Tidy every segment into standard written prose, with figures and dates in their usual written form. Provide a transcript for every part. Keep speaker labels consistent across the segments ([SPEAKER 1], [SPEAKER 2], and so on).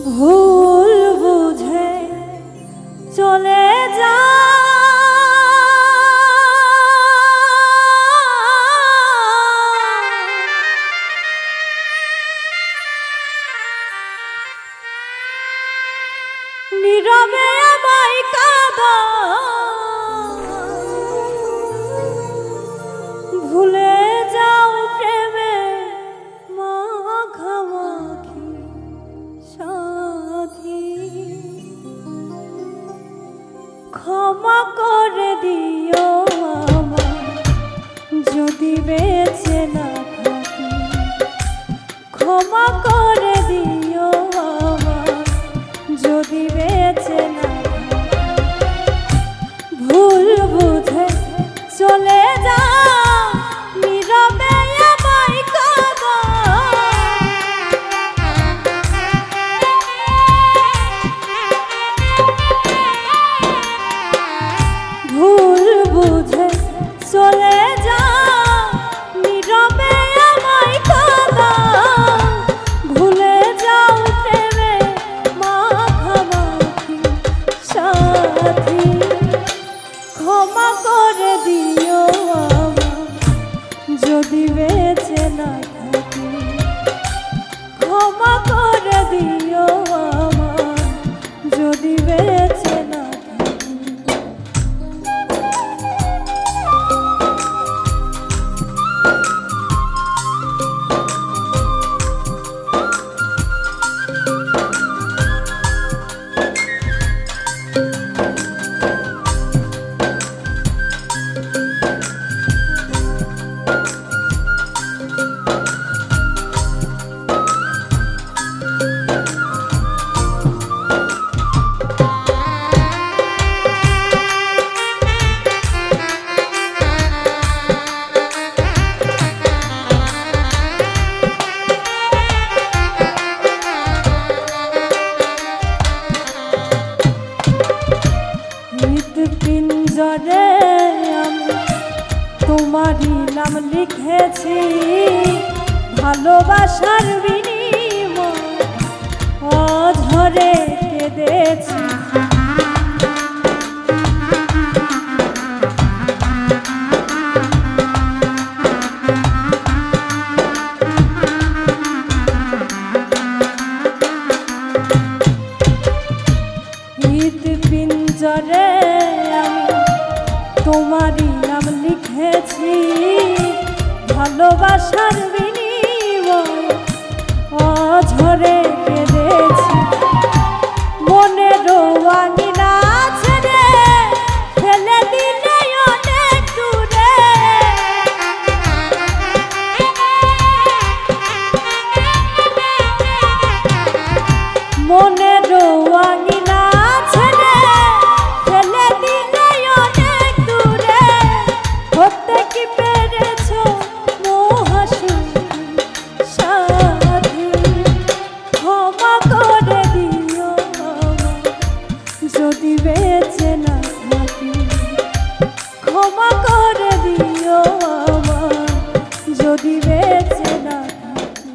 [SPEAKER 1] ভুল বুঝে চলে যা নীরবে আমায় কাঁদা ভুলে যাও প্রেমে মাখামাখি সাথী ক্ষমা করে দিও আমায় যদি বেঁচে না থাকি ক্ষমা করে দিও আমায় যদি বেঁচে না ভুল বুঝে চলে যা নীরবে আমায় কাঁদা ভুল বুঝে চলে যা নীরবে আমায় কাঁদা ভুলে যাও প্রেমে মাখামাখি সাথী ক্ষমা করে দিও আমায় যদি বেঁচে না থাকি ক্ষমা করে দিও আমায় যদি বেঁচে না পিঞ্জরে আমি তোমারই নাম লিখেছি ভালোবাসার বিনিময় অঝরে কেঁদেছি পিঞ্জরে আমি তোমারই নাম লিখেছি ভালোবাসার বিনিময় অঝরে কেঁদেছি মনের আঙিনা ছেড়ে ফেলে দিলে অনেক দূরে মনের আঙিনা যদি বেঁচে না থাকি ক্ষমা করে দিও আমায় যদি বেঁচে না থাকি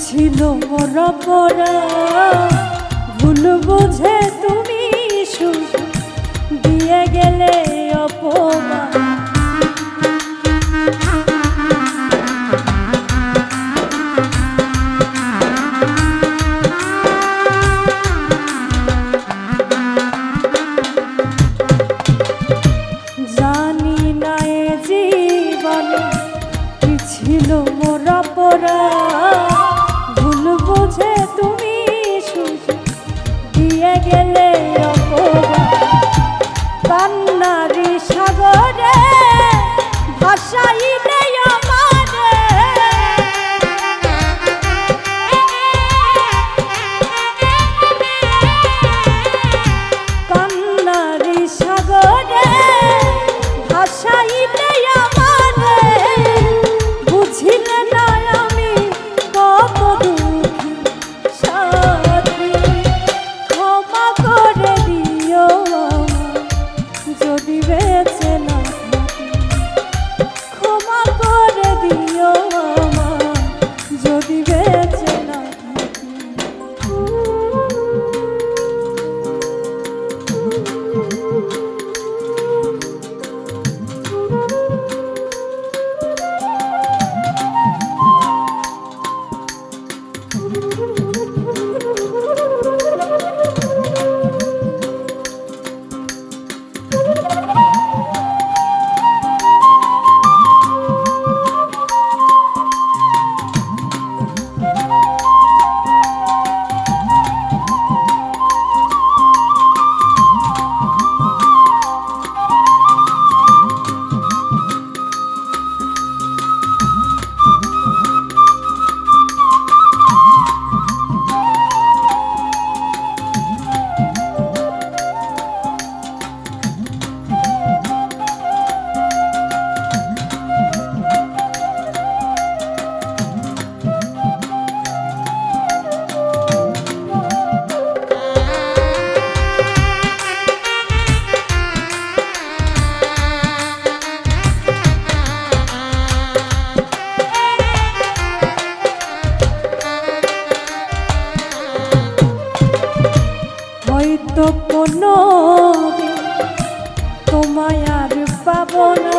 [SPEAKER 1] ছিল মোর পরা ভুল বুঝে তুমি শুধু দিয়ে গেলে অপমান। জানি না এ জীবনে কি ছিল মোর অপরাধ, ভুল বুঝে তুমি শুধু দিয়ে গেলে অপরাধ। কান্নারি সাগরে ভাসাইলে আমারে, কান্নারি সাগরে ভাসাইলে আমারে, বুঝিলে না আমি কত দুঃখী সাথী। ক্ষমা করে দিও যদি বেঁচে না থাকি, ক্ষমা করে দিও যদি বেঁচে না থাকি। হয়তো কোনো তোমায় আর পাবো না,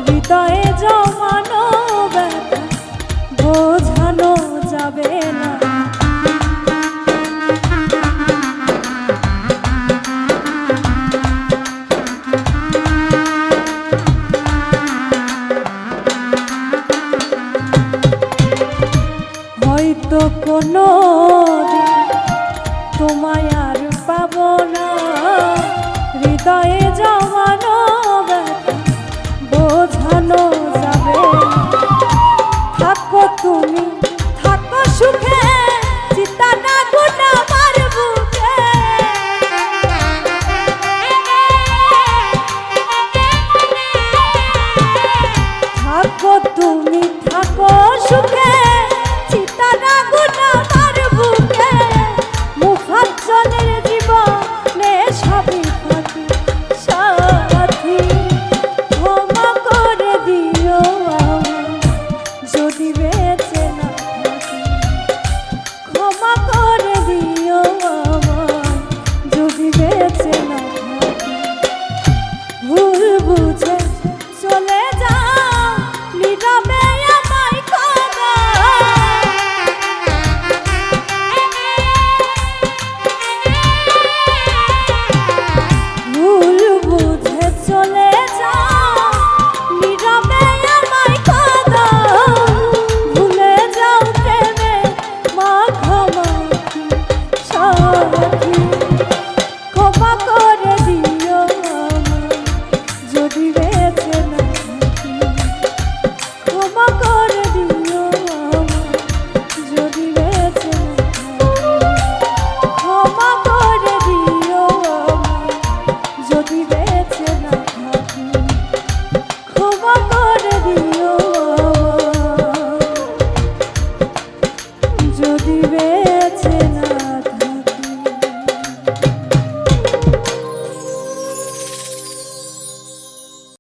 [SPEAKER 1] হৃদয়ে জমানো ব্যথা বোঝানো যাবে না। হয়তো কোনো